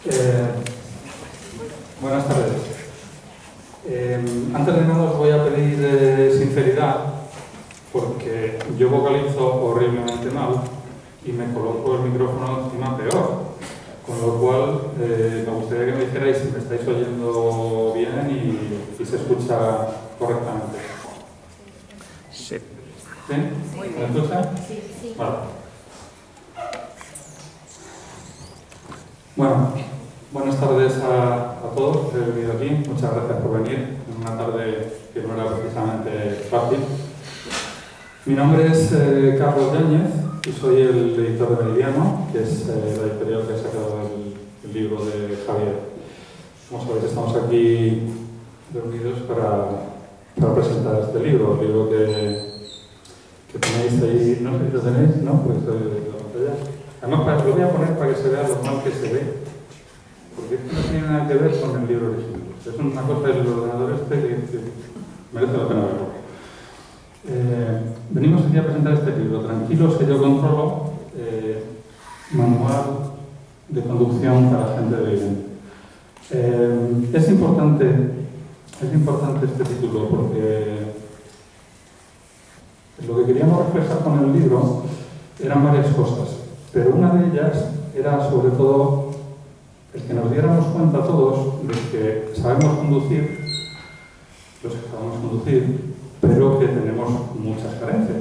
Eh, Buenas tardes. Antes de nada os voy a pedir sinceridad porque yo vocalizo horriblemente mal y me coloco el micrófono encima peor. Con lo cual, me gustaría que me dijerais si me estáis oyendo bien y se escucha correctamente. Sí. ¿Sí? ¿Me escuchan? Sí. Vale. Bueno, buenas tardes a todos que habéis venido aquí. Muchas gracias por venir en una tarde que no era precisamente fácil. Mi nombre es Carlos Yáñez y soy el editor de Meridiano, que es la editorial que ha sacado el libro de Javier. Como sabéis, estamos aquí reunidos para presentar este libro, el libro que tenéis ahí. No sé si lo tenéis, ¿no? Pues de la pantalla. Además, lo voy a poner para que se vea lo mal que se ve, porque esto no tiene nada que ver con el libro original. Es una cosa del ordenador este que merece la pena verlo. Venimos aquí a presentar este libro, Tranquilos que yo controlo, manual de conducción para gente de bien. Es importante este título porque lo que queríamos reflejar con el libro eran varias cosas, pero una de ellas era sobre todo el que nos diéramos cuenta todos de que sabemos conducir, los que sabemos conducir, pero que tenemos muchas carencias.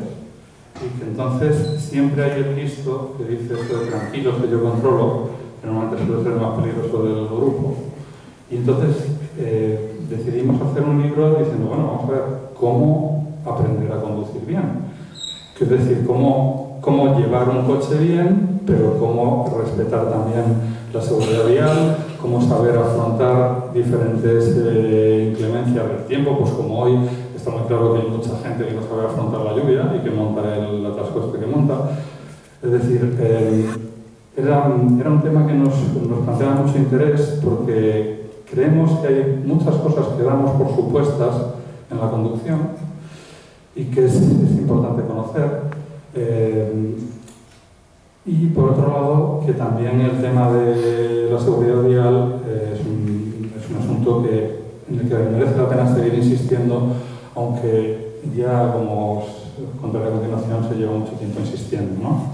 Y que entonces siempre hay el listo que dice esto de tranquilos que yo controlo, que normalmente suele ser más peligroso del grupo. Y entonces decidimos hacer un libro diciendo, bueno, vamos a ver cómo aprender a conducir bien. Es decir, cómo llevar un coche bien, pero cómo respetar también la seguridad vial, cómo saber afrontar diferentes inclemencias del tiempo, pues como hoy está muy claro que hay mucha gente que no sabe afrontar la lluvia y que monta el atasco este que monta. Es decir, era un tema que nos planteaba mucho interés porque creemos que hay muchas cosas que damos por supuestas en la conducción y que es importante conocer. Y por otro lado, que también el tema de la seguridad vial es un asunto en el que merece la pena seguir insistiendo, aunque ya, como os contaré a continuación, se lleva mucho tiempo insistiendo, ¿no?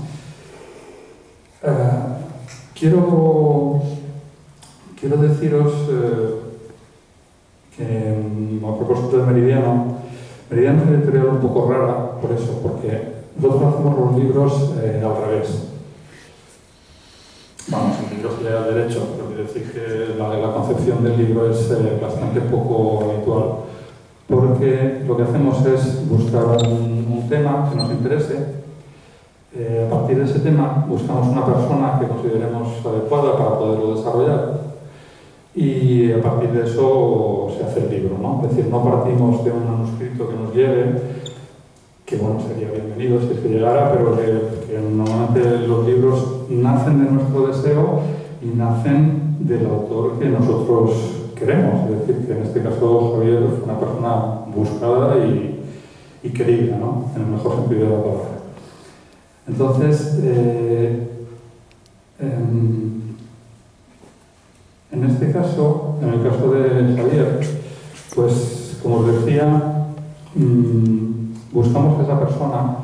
Quiero deciros que, a propósito de Meridiano es una editorial un poco rara, por eso, porque nosotros hacemos los libros al revés. Vamos, en libros que al derecho, pero quiero decir que la concepción del libro es bastante poco habitual, porque lo que hacemos es buscar un tema que nos interese. A partir de ese tema buscamos una persona que consideremos adecuada para poderlo desarrollar y a partir de eso se hace el libro, ¿no? Es decir, no partimos de un manuscrito que nos lleve, que bueno, sería bienvenido si es que llegara, pero que normalmente los libros nacen de nuestro deseo y nacen del autor que nosotros queremos. Es decir, que en este caso Javier fue una persona buscada y querida, ¿no? En el mejor sentido de la palabra. Entonces, en este caso, en el caso de Javier, pues como os decía, buscamos a esa persona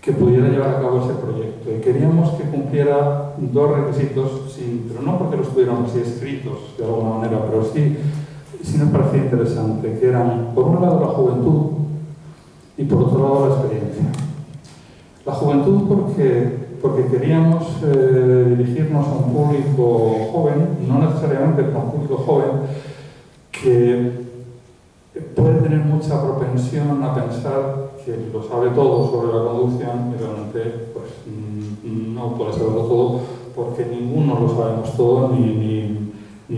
que pudiera llevar a cabo ese proyecto y queríamos que cumpliera dos requisitos, pero no porque los tuviéramos así escritos de alguna manera, pero sí nos parecía interesante, que eran por un lado la juventud y por otro lado la experiencia. La juventud porque queríamos dirigirnos a un público joven, no necesariamente a un público joven, que puede tener mucha propensión a pensar que lo sabe todo sobre la conducción y realmente pues, no puede saberlo todo porque ninguno lo sabemos todo, ni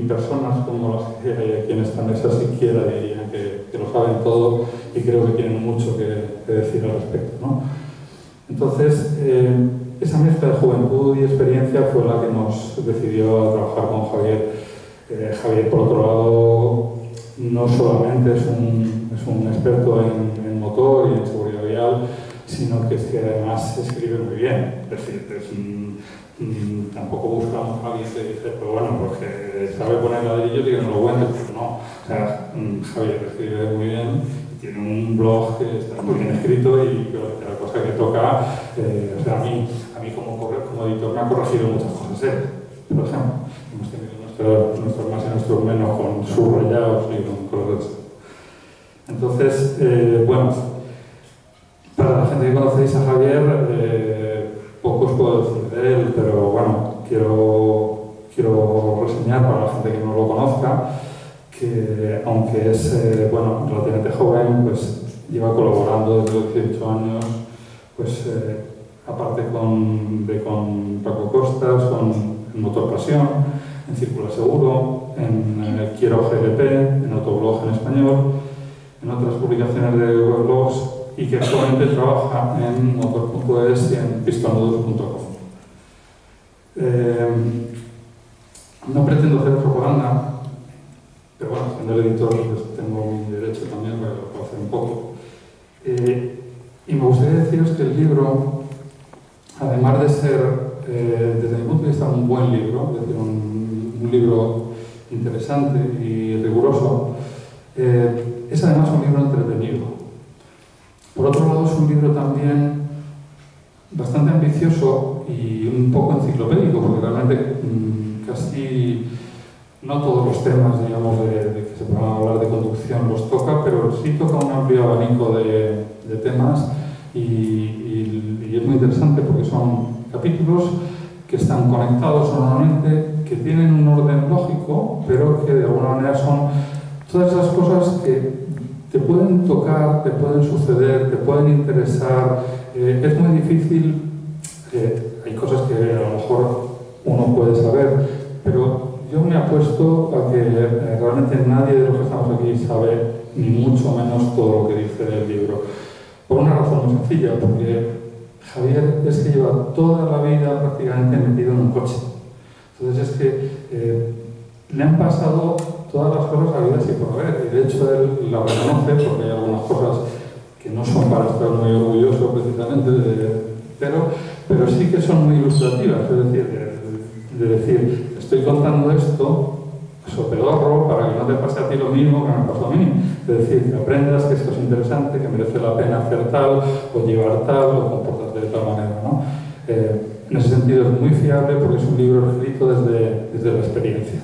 personas como las que hay aquí en esta mesa siquiera dirían que lo saben todo y creo que tienen mucho que decir al respecto, ¿no? Entonces, esa mezcla de juventud y experiencia fue la que nos decidió a trabajar con Javier. Javier, por otro lado, no solamente es un experto en motor y en seguridad vial, sino que es que además escribe muy bien. Es decir, Tampoco buscamos a alguien que dice, pues bueno, pues que sabe poner ladrillos y que no lo cuente, pues no. O sea, Javier escribe muy bien, tiene un blog que está muy bien escrito y que la cosa que toca, o sea, a mí como editor me ha corregido muchas cosas él. Por ejemplo, hemos tenido nuestros más y nuestros menos con subrayados y con colores. Entonces, bueno, para la gente que conocéis a Javier, poco os puedo decir de él, pero bueno, quiero reseñar para la gente que no lo conozca que, aunque es bueno, relativamente joven, pues lleva colaborando desde los 18 años, pues aparte con Paco Costas, con Motor Pasión, en Circula Seguro, en Quiero GLP, en Autoblog en español, en otras publicaciones de weblogs, y que actualmente trabaja en motor.es y en pistonudos.com. No pretendo hacer propaganda, pero bueno, siendo el editor pues tengo mi derecho también para hacer un poco. Y me gustaría deciros que el libro, además de ser, desde mi punto de vista, un buen libro, es decir, un libro interesante y riguroso, es además un libro entretenido. Por otro lado, es un libro también bastante ambicioso y un poco enciclopédico, porque realmente casi no todos los temas, digamos, de que se puedan hablar de conducción los toca, pero sí toca un amplio abanico de temas y es muy interesante porque son capítulos que están conectados normalmente, que tienen un orden lógico, pero que de alguna manera son todas esas cosas que te pueden tocar, te pueden suceder, te pueden interesar. Es muy difícil, hay cosas que a lo mejor uno puede saber, pero yo me apuesto a que realmente nadie de los que estamos aquí sabe, ni mucho menos todo lo que dice el libro. Por una razón muy sencilla, porque Javier es que lleva toda la vida prácticamente metido en un coche. Entonces es que le han pasado todas las cosas habidas y por haber, y de hecho él la reconoce porque hay algunas cosas que no son para estar muy orgulloso precisamente, pero sí que son muy ilustrativas, es decir, de decir, estoy contando esto sopedorro para que no te pase a ti lo mismo que me pasó a mí, es decir, que aprendas que esto es interesante, que merece la pena hacer tal, o llevar tal, o comportarte de tal manera, ¿no? En ese sentido es muy fiable porque es un libro escrito desde la experiencia.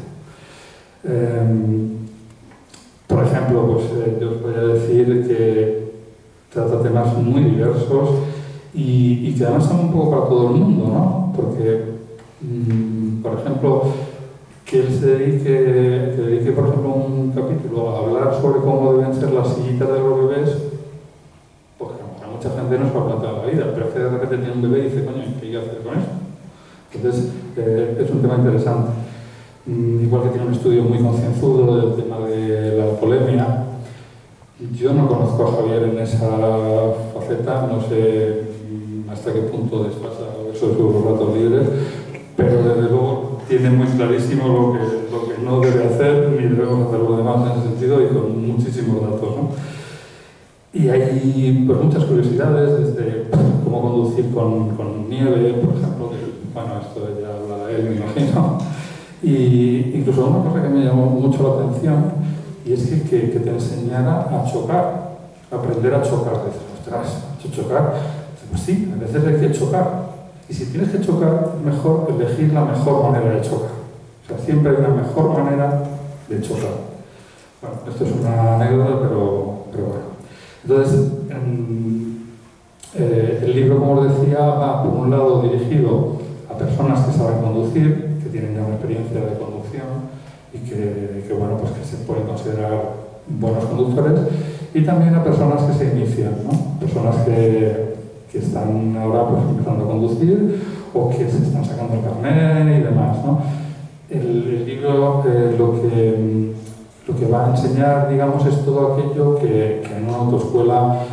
Por ejemplo, pues, yo os voy a decir que trata temas muy diversos y que además son un poco para todo el mundo, ¿no? Porque, por ejemplo, que él se dedique, por ejemplo, un capítulo a hablar sobre cómo deben ser las sillitas de los bebés, porque a mucha gente no se va a plantear la vida, pero es que de repente tiene un bebé y dice, coño, ¿qué hay que hacer con eso? Entonces, es un tema interesante. Igual que tiene un estudio muy concienzudo del tema de la alcoholemia. Yo no conozco a Javier en esa faceta, no sé hasta qué punto desfasa eso de sus ratos libres, pero desde luego tiene muy clarísimo lo que no debe hacer ni debemos hacer los demás en ese sentido y con muchísimos datos, ¿no? Y hay pues, muchas curiosidades, desde cómo conducir con nieve, por ejemplo, que, bueno, esto ya habla de él, me imagino. Y incluso una cosa que me llamó mucho la atención y es que te enseñara a chocar, a aprender a chocar. Dices, ostras, ¿has hecho chocar? Pues sí, a veces hay que chocar. Y si tienes que chocar, mejor elegir la mejor manera de chocar. O sea, siempre hay una mejor manera de chocar. Bueno, esto es una anécdota, pero bueno. Entonces, el libro, como os decía, va por un lado dirigido a personas que saben conducir, que tienen ya una experiencia de conducción y que bueno, pues que se pueden considerar buenos conductores, y también a personas que se inician, ¿no? Personas que están ahora pues, empezando a conducir o que se están sacando el carnet y demás, ¿no? El libro lo que va a enseñar, digamos, es todo aquello que en una autoescuela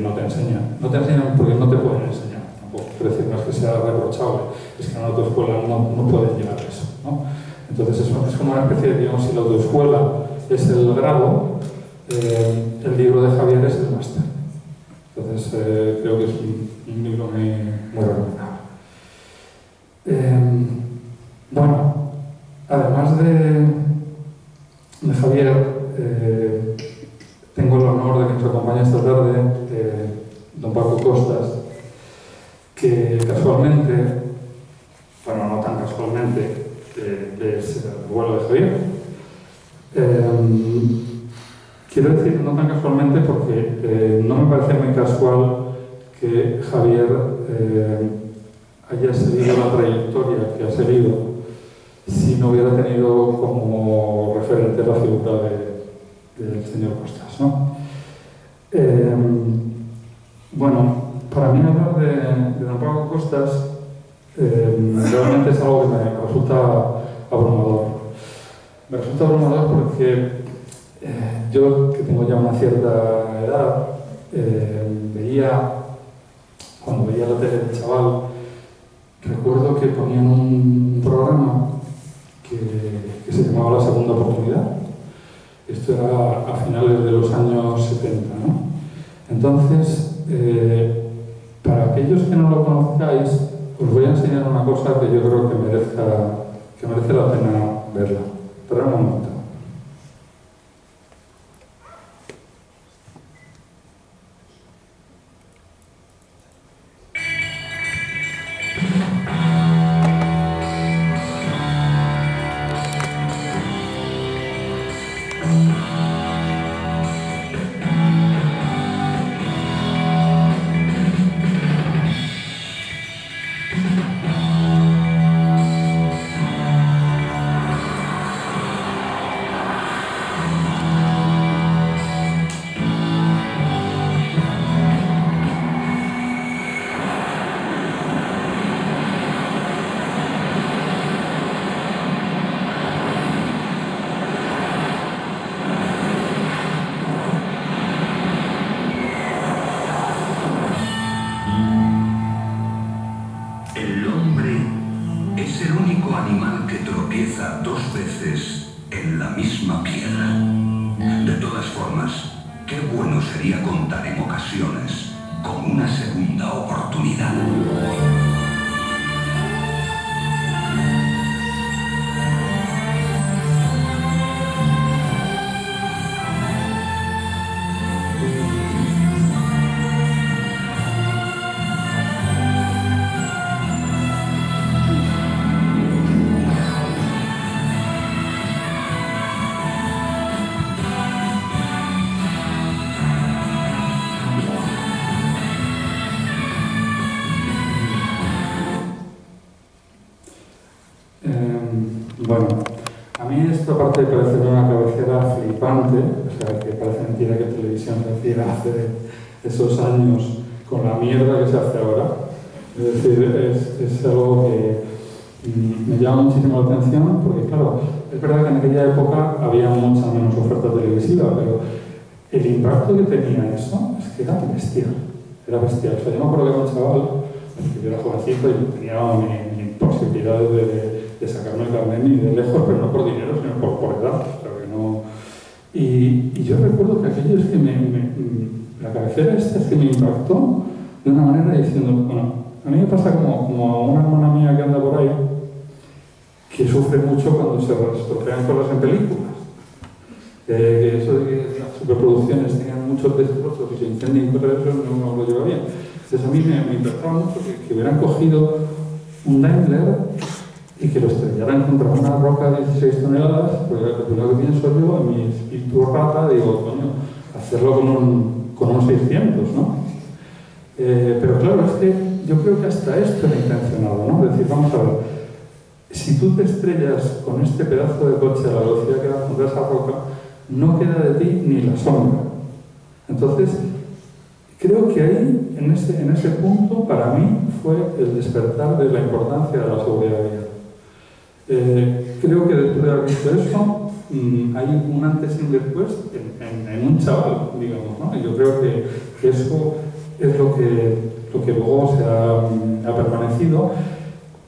no te enseñan. No te enseñan porque no te pueden enseñar. Tampoco, decir, no es que sea reprochable, es que en una autoescuela no pueden llevar eso, ¿no? Entonces es como una especie de, digamos, si la autoescuela es el grado, el libro de Javier es el máster. Entonces creo que es un libro muy recomendable. Bueno, además de Javier, tengo el honor de que nos acompañe esta tarde don Paco Costas, que casualmente, bueno, no tan casualmente, es el abuelo de Javier. Quiero decir no tan casualmente porque no me parece muy casual que Javier haya seguido la trayectoria que ha seguido si no hubiera tenido como referente la figura del señor Costas, ¿no? Bueno, para mí hablar de don Paco Costas realmente es algo que me resulta abrumador. Me resulta abrumador porque yo, que tengo ya una cierta edad, cuando veía la tele de chaval, recuerdo que ponían un programa que se llamaba La Segunda Oportunidad. Esto era a finales de los años 70, ¿no? Entonces, para aquellos que no lo conozcáis, os voy a enseñar una cosa que yo creo que merece la pena verla. Espera un momento. Bueno, a mí esta parte me parece una cabecera flipante, o sea, que parece mentira que televisión se hacía hace esos años con la mierda que se hace ahora. Es decir, es algo que me llama muchísimo la atención porque, claro, es verdad que en aquella época había mucha menos oferta televisiva, pero el impacto que tenía eso es que era bestial. Era bestial. O sea, yo me acuerdo que era un chaval, porque yo era jovencito y tenía mi posibilidad de sacarme el carnet ni de lejos, pero no por dinero, sino por edad. O sea, que no... y yo recuerdo que aquello es que la cabecera esta es que me impactó de una manera diciendo, bueno, a mí me pasa como a una hermana mía que anda por ahí, que sufre mucho cuando se estropean cosas en películas. Que eso de que las superproducciones tengan muchos destrozos y se incendien cosas de eso no lo lleva bien. Entonces a mí me impactaba mucho que hubieran cogido un Daimler y que lo estrellaran contra una roca de 16 toneladas, pues lo primero que pienso yo, en mi espíritu rata, digo, coño, hacerlo con un 600, ¿no? Pero claro, es que yo creo que hasta esto era intencionado, ¿no? Es decir, vamos a ver, si tú te estrellas con este pedazo de coche a la velocidad que va contra esa roca, no queda de ti ni la sombra. Entonces, creo que ahí, en ese punto, para mí, fue el despertar de la importancia de la seguridad vial. Creo que después de haber visto eso, hay un antes y un después en un chaval, digamos, ¿no? Y yo creo que eso es lo que luego se ha permanecido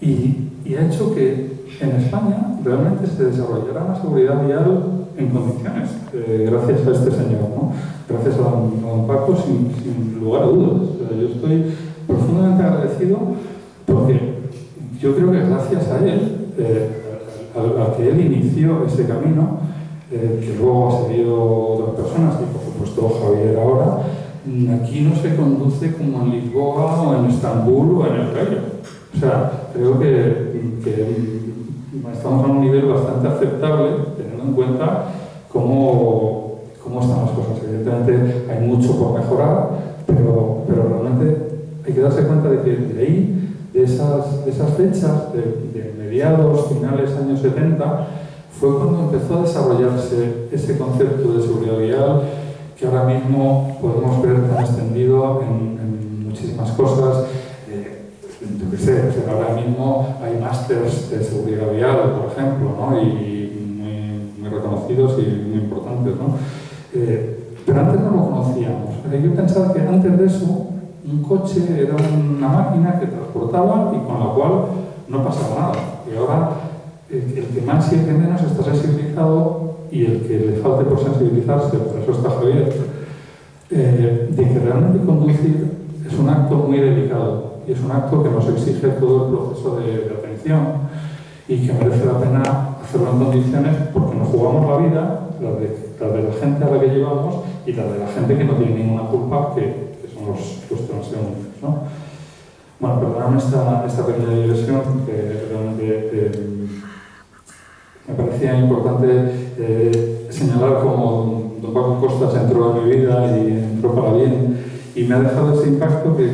y ha hecho que en España realmente se desarrollara una seguridad vial en condiciones, gracias a este señor, ¿no? Gracias a don Paco, sin lugar a dudas. O sea, yo estoy profundamente agradecido porque yo creo que gracias a él, a que él inició ese camino, que luego ha seguido otras personas, y por supuesto Javier ahora, aquí no se conduce como en Lisboa o en Estambul o en El Cairo. O sea, creo que estamos a un nivel bastante aceptable, teniendo en cuenta cómo están las cosas. Evidentemente hay mucho por mejorar, pero realmente hay que darse cuenta de que de ahí, de esas fechas, de mediados, finales, años 70, fue cuando empezó a desarrollarse ese concepto de seguridad vial que ahora mismo podemos ver tan extendido en muchísimas cosas. Yo qué sé, ahora mismo hay másters de seguridad vial, por ejemplo, ¿no? Y muy reconocidos y muy importantes, ¿no? Pero antes no lo conocíamos. Hay que pensar que antes de eso, un coche era una máquina que transportaba y con la cual no pasaba nada. Y ahora, el que más y el que menos está sensibilizado, y el que le falte por sensibilizarse, por eso está Javier, de que realmente conducir es un acto muy delicado y es un acto que nos exige todo el proceso de atención y que merece la pena hacerlo en condiciones porque nos jugamos la vida, la de la gente a la que llevamos y la de la gente que no tiene ninguna culpa, que son los transeúntes, ¿no? Bueno, perdóname esta pequeña digresión, que realmente me parecía importante señalar cómo don Paco Costas entró en mi vida y entró para bien y me ha dejado ese impacto que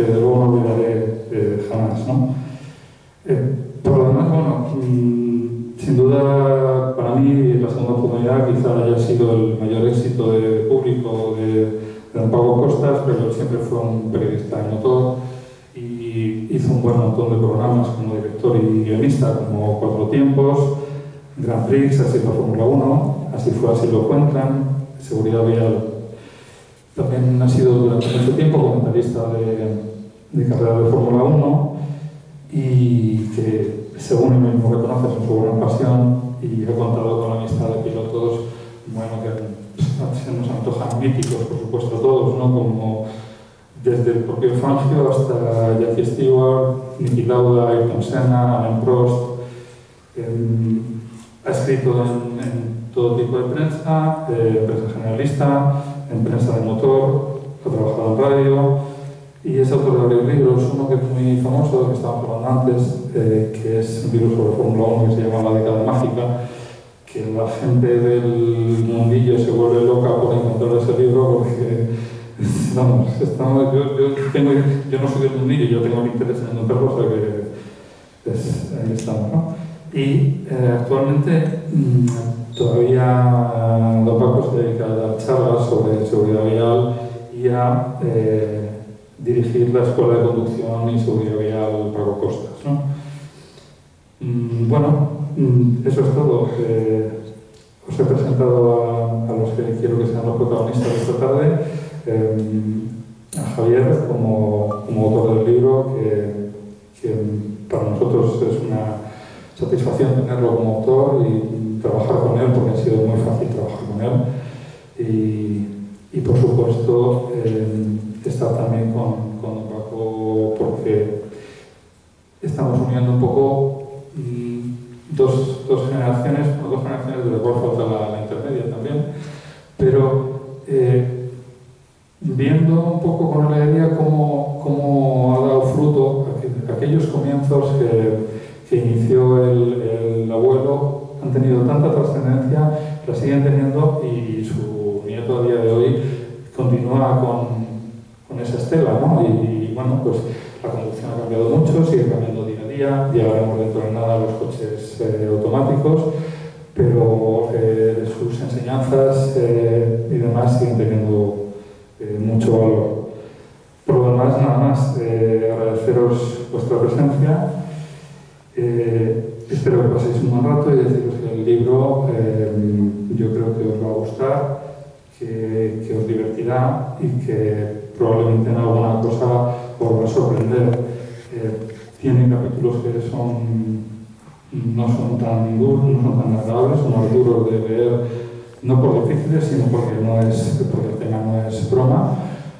de luego no olvidaré jamás, ¿no? Por lo demás, bueno, sin duda para mí la segunda oportunidad quizá haya sido el mayor éxito de público de don Paco Costas, pero él siempre fue un periodista de motor y hizo un buen montón de programas como director y guionista, como Cuatro Tiempos, Grand Prix, así fue Fórmula 1, así fue, así lo cuentan, Seguridad Vial. También ha sido durante mucho tiempo comentarista de carrera de Fórmula 1 y que, según él mismo reconoce, es su gran pasión y ha contado con la amistad de pilotos, bueno, que se nos antojan míticos, por supuesto, todos, ¿no? Como desde el propio Fangio hasta Jackie Stewart, Niki Lauda, Ayrton Senna, Alain Prost. Ha escrito en todo tipo de prensa generalista, en prensa de motor, ha trabajado en radio y es autor de varios libros. Uno que es muy famoso, que estábamos hablando antes, que es un libro sobre Fórmula 1 que se llama La década mágica, que la gente del mundillo se vuelve loca por encontrar ese libro porque vamos, yo no soy del mundillo, yo tengo el interés en encontrarlo, o sea que ahí estamos, ¿no? Y actualmente todavía don Paco se dedica a dar charlas sobre seguridad vial y a dirigir la Escuela de Conducción y Seguridad Vial Paco Costas, ¿no? Bueno, eso es todo. Os he presentado a los que quiero que sean los protagonistas de esta tarde, a Javier como autor del libro, que para nosotros es una satisfacción tenerlo como autor y trabajar con él, porque ha sido muy fácil trabajar con él. Y por supuesto, estar también con Paco, porque estamos uniendo un poco dos generaciones de las cuales falta la intermedia también, pero viendo un poco con alegría cómo ha dado fruto aquellos comienzos que inició el abuelo, han tenido tanta trascendencia, la siguen teniendo y su nieto a día de hoy continúa con esa estela, ¿no? Y bueno, pues la conducción ha cambiado mucho, sigue cambiando día a día, llegaremos dentro de nada a los coches automáticos, pero de sus enseñanzas y demás siguen teniendo mucho valor. Por lo demás, nada más, agradeceros vuestra presencia. Espero que paséis un buen rato y deciros que el libro yo creo que os va a gustar, que os divertirá y que probablemente en alguna cosa os va a sorprender. Tiene capítulos que no son tan duros, no son tan agradables, son más duros de leer, no por difíciles, sino porque el tema no es broma.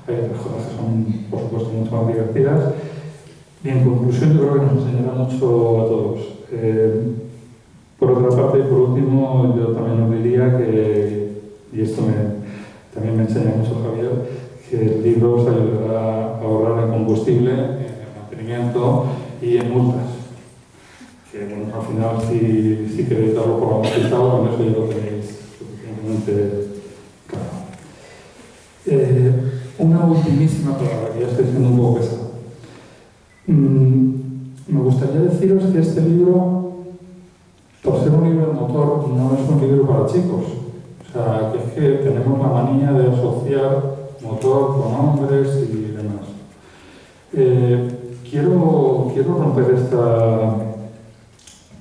Hay otras cosas que son, por supuesto, mucho más divertidas. Y en conclusión, yo creo que nos enseñará mucho a todos. Por otra parte, y por último, yo también os diría que, y esto también me enseña mucho Javier, que el libro os ayudará a ahorrar en combustible, en mantenimiento y en multas. Que bueno, al final, si queréis darlo por amortizado, con eso ya lo tenéis suficientemente claro. Una ultimísima palabra, que ya estoy siendo un poco pesado. Me gustaría deciros que este libro, por ser un libro de motor, no es un libro para chicos. O sea, que es que tenemos la manía de asociar motor con hombres y demás. Quiero romper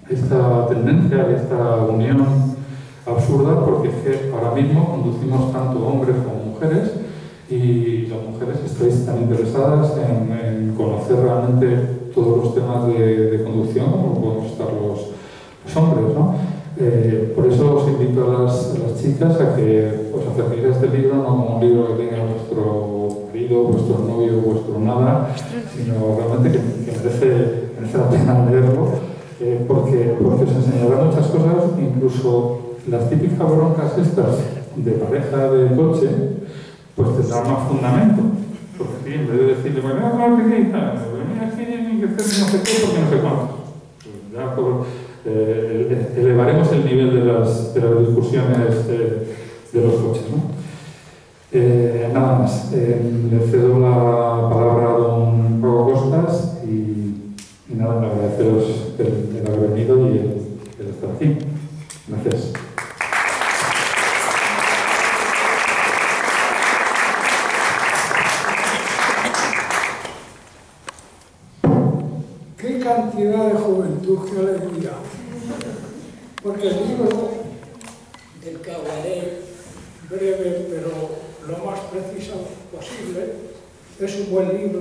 esta tendencia, esta unión absurda, porque es que ahora mismo conducimos tanto hombres como mujeres y las mujeres estáis tan interesadas en conocer realmente todos los temas de conducción como podemos estar los hombres, ¿no? Por eso os invito a las chicas a que os acerquéis a este libro, no como un libro que tenga vuestro marido, vuestro novio, vuestro nada, sino realmente que merece la pena leerlo, porque os enseñará muchas cosas, incluso las típicas broncas estas de pareja de coche, pues tendrán más fundamento. Porque sí, en vez de decirle, bueno, no sé qué, venía aquí y que no sé qué, porque no sé cuánto. Pues ya elevaremos el nivel de las discusiones de los coches, ¿no? Nada más. Le cedo la palabra a don Paco Costas y nada, agradeceros el haber venido y el estar aquí. Gracias. ¡Qué cantidad de juventud, qué alegría! Porque el libro, del que hablaré breve, pero lo más preciso posible, es un buen libro.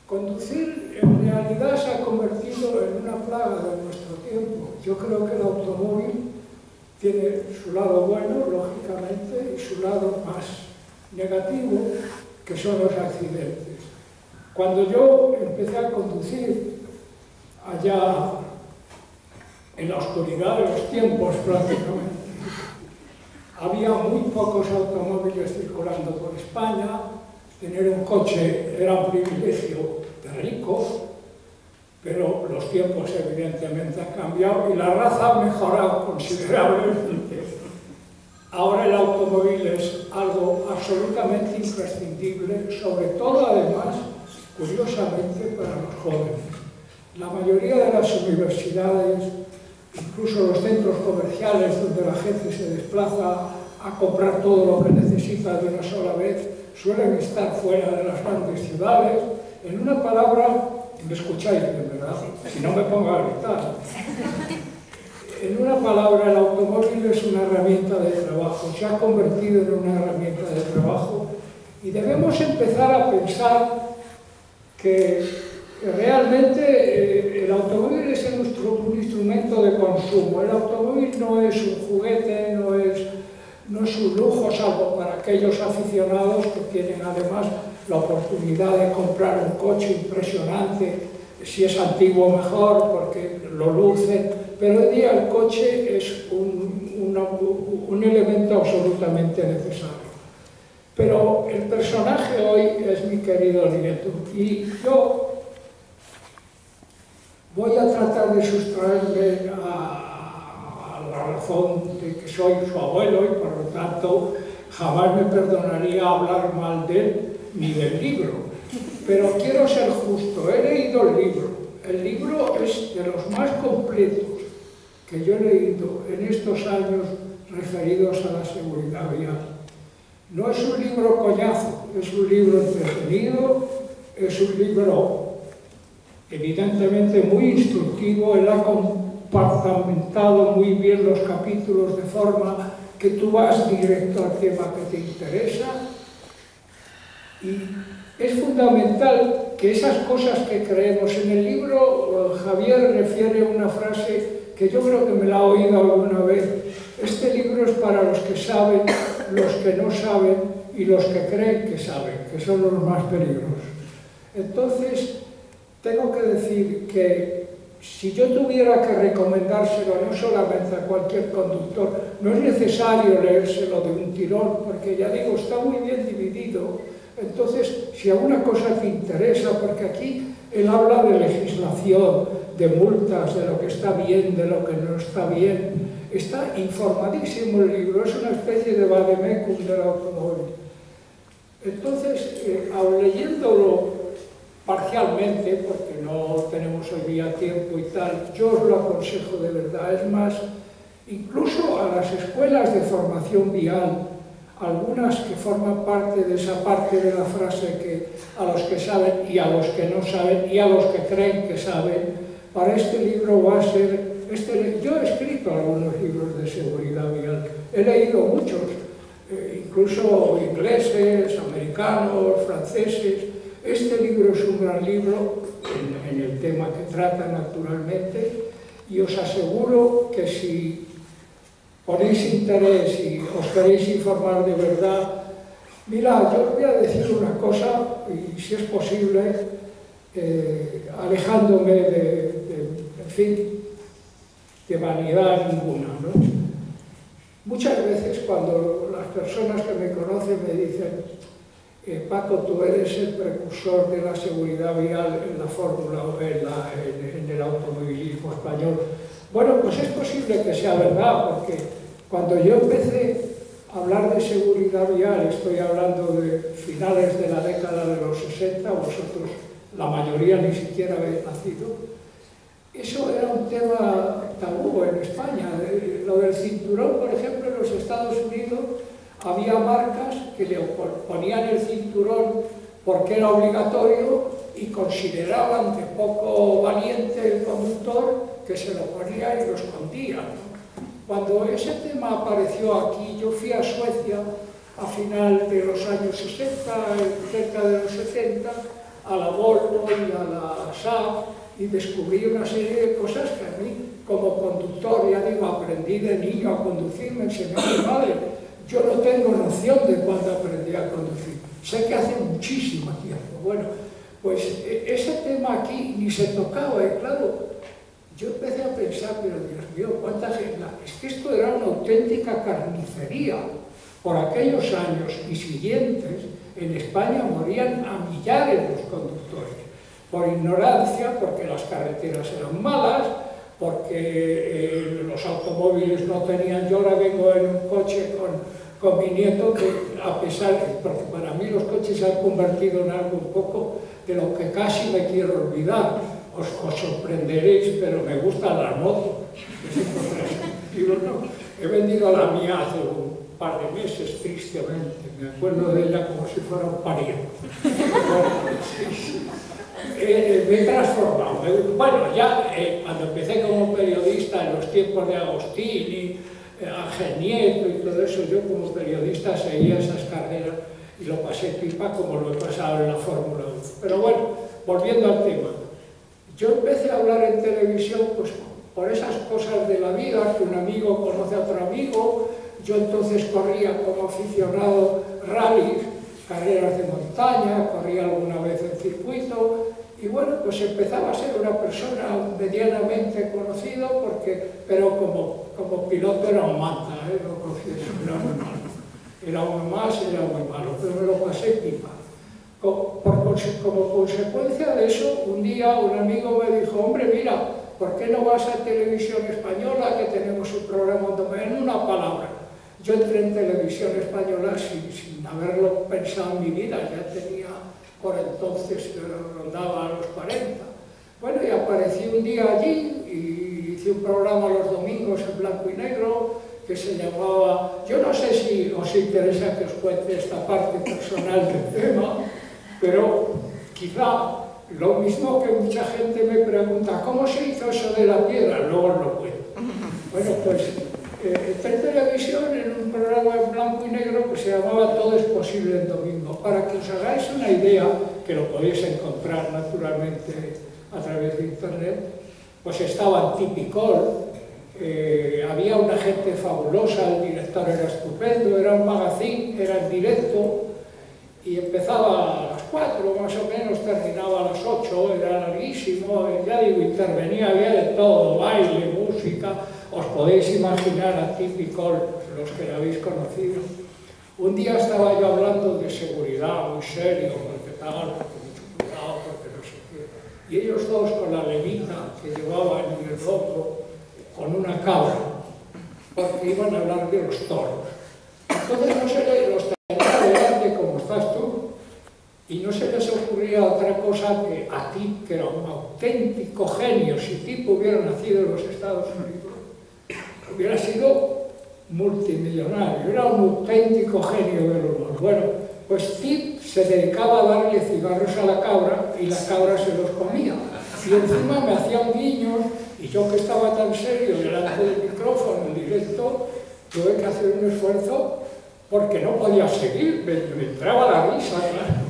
Conducir en realidad se ha convertido en una plaga de nuestro tiempo. Yo creo que el automóvil tiene su lado bueno, lógicamente, y su lado más negativo, que son los accidentes. Cuando yo empecé a conducir allá en la oscuridad de los tiempos prácticamente, había muy pocos automóviles circulando por España. Tener un coche era un privilegio de rico, pero los tiempos evidentemente han cambiado y la raza ha mejorado considerablemente. Ahora el automóvil es algo absolutamente imprescindible, sobre todo además, curiosamente, para los jóvenes. La mayoría de las universidades, incluso los centros comerciales donde la gente se desplaza a comprar todo lo que necesita de una sola vez, suelen estar fuera de las grandes ciudades. En una palabra, me escucháis bien, ¿verdad? Si no me pongo a gritar. En una palabra, el automóvil es una herramienta de trabajo, se ha convertido en una herramienta de trabajo y debemos empezar a pensar que realmente el automóvil es un instrumento de consumo. El automóvil no es un juguete, no es un lujo, salvo para aquellos aficionados que tienen además la oportunidad de comprar un coche impresionante, si es antiguo mejor, porque lo lucen, pero hoy día el coche es un elemento absolutamente necesario. Pero el personaje hoy es mi querido nieto, y yo voy a tratar de sustraerme a la razón de que soy su abuelo y por lo tanto jamás me perdonaría hablar mal de él ni del libro. Pero quiero ser justo, he leído el libro. El libro es de los más completos que yo he leído en estos años referidos a la seguridad vial. No es un libro coñazo, es un libro entretenido, es un libro evidentemente muy instructivo. Él ha compartimentado muy bien los capítulos de forma que tú vas directo al tema que te interesa. Y es fundamental que esas cosas que creemos en el libro, Javier refiere una frase que yo creo que me la ha oído alguna vez: este libro es para los que saben, los que no saben y los que creen que saben, que son los más peligrosos. Entonces, tengo que decir que si yo tuviera que recomendárselo no solamente a cualquier conductor, no es necesario leérselo de un tirón, porque ya digo, está muy bien dividido. Entonces, si alguna cosa te interesa, porque aquí él habla de legislación, de multas, de lo que está bien, de lo que no está bien, está informadísimo el libro, es una especie de vademecum del automóvil. Entonces, aun leyéndolo parcialmente, porque no tenemos hoy día tiempo y tal, yo os lo aconsejo de verdad. Es más, incluso a las escuelas de formación vial, algunas que forman parte de esa parte de la frase que a los que saben y a los que no saben y a los que creen que saben, para este libro va a ser... yo he escrito algunos libros de seguridad vial, he leído muchos, incluso ingleses, americanos, franceses. Este libro es un gran libro en el tema que trata, naturalmente, y os aseguro que si ponéis interés y os queréis informar de verdad, mirad, yo os voy a decir una cosa, y si es posible, alejándome en fin, de vanidad ninguna, ¿no? Muchas veces cuando las personas que me conocen me dicen Paco, tú eres el precursor de la seguridad vial en la fórmula, en el automovilismo español. Bueno, pues es posible que sea verdad, porque cuando yo empecé a hablar de seguridad vial, estoy hablando de finales de la década de los 60, vosotros, la mayoría, ni siquiera habéis nacido, eso era un tema tabú en España. Lo del cinturón, por ejemplo, en los Estados Unidos, había marcas que le ponían el cinturón porque era obligatorio y consideraban de poco valiente el conductor que se lo ponía y lo escondía, ¿no? Cuando ese tema apareció aquí, yo fui a Suecia a final de los años 60, cerca de los 70, a la Volvo y a la Saab, y descubrí una serie de cosas que a mí, como conductor, ya digo, aprendí de niño a conducir, me enseñó mi madre. Yo no tengo noción de cuándo aprendí a conducir. Sé que hace muchísimo tiempo. Bueno, pues ese tema aquí ni se tocaba, y claro, yo empecé a pensar, pero Dios mío, cuánta gente... Es que esto era una auténtica carnicería. Por aquellos años y siguientes, en España morían a millares los conductores. Por ignorancia, porque las carreteras eran malas, porque los automóviles no tenían... Yo ahora vengo en un coche con mi nieto, que a pesar, porque para mí los coches se han convertido en algo un poco de lo que casi me quiero olvidar. Os sorprenderéis, pero me gustan las motos. Digo, no, he vendido la mía hace un par de meses, tristemente. Me acuerdo de ella como si fuera un pariente. Me he transformado. Bueno, ya cuando empecé como periodista en los tiempos de Agostini, Ángel Nieto y todo eso, yo como periodista seguía esas carreras y lo pasé pipa como lo he pasado en la Fórmula 1. Pero bueno, volviendo al tema, yo empecé a hablar en televisión pues por esas cosas de la vida, que un amigo conoce a otro amigo. Yo entonces corría como aficionado rallies, carreras de montaña, corría alguna vez en circuito, y bueno, pues empezaba a ser una persona medianamente conocido, pero como piloto era un manta, lo confieso, era muy malo. Era uno más, era muy malo, pero me lo pasé pipa. Como consecuencia de eso, un día un amigo me dijo, hombre, mira, ¿por qué no vas a Televisión Española, que tenemos un programa en una palabra? Yo entré en Televisión Española sin haberlo pensado en mi vida, ya tenía por entonces, rondaba a los 40. Bueno, y aparecí un día allí y hice un programa los domingos en blanco y negro que se llamaba, yo no sé si os interesa que os cuente esta parte personal del tema, pero quizá lo mismo que mucha gente me pregunta, ¿cómo se hizo eso de la piedra? Luego os lo cuento. Bueno, pues entré en televisión en un programa en blanco y negro que se llamaba Todo es posible en domingo. Para que os hagáis una idea, que lo podéis encontrar naturalmente a través de internet, pues estaba Tipicol, había una gente fabulosa, el director era estupendo, era un magazine, era en directo, y empezaba a las 4 más o menos, terminaba a las 8, era larguísimo, ya digo, intervenía, había de todo, baile, música, os podéis imaginar a típico los que la habéis conocido. Un día estaba yo hablando de seguridad, muy serio, porque tal, porque mucho cuidado, porque no sé qué, y ellos dos con la levita que llevaban en el fondo, con una cabra, porque iban a hablar de los toros. Entonces no se les los tenía delante como estás tú, y no se les ocurría otra cosa que a ti, que era un auténtico genio, si tipo hubiera nacido en los Estados Unidos, hubiera sido multimillonario, era un auténtico genio del humor. Bueno, pues Tip se dedicaba a darle cigarros a la cabra y la cabra se los comía. Y encima me hacían guiños, y yo que estaba tan serio delante del micrófono en directo, tuve que hacer un esfuerzo porque no podía seguir, me entraba la risa, claro.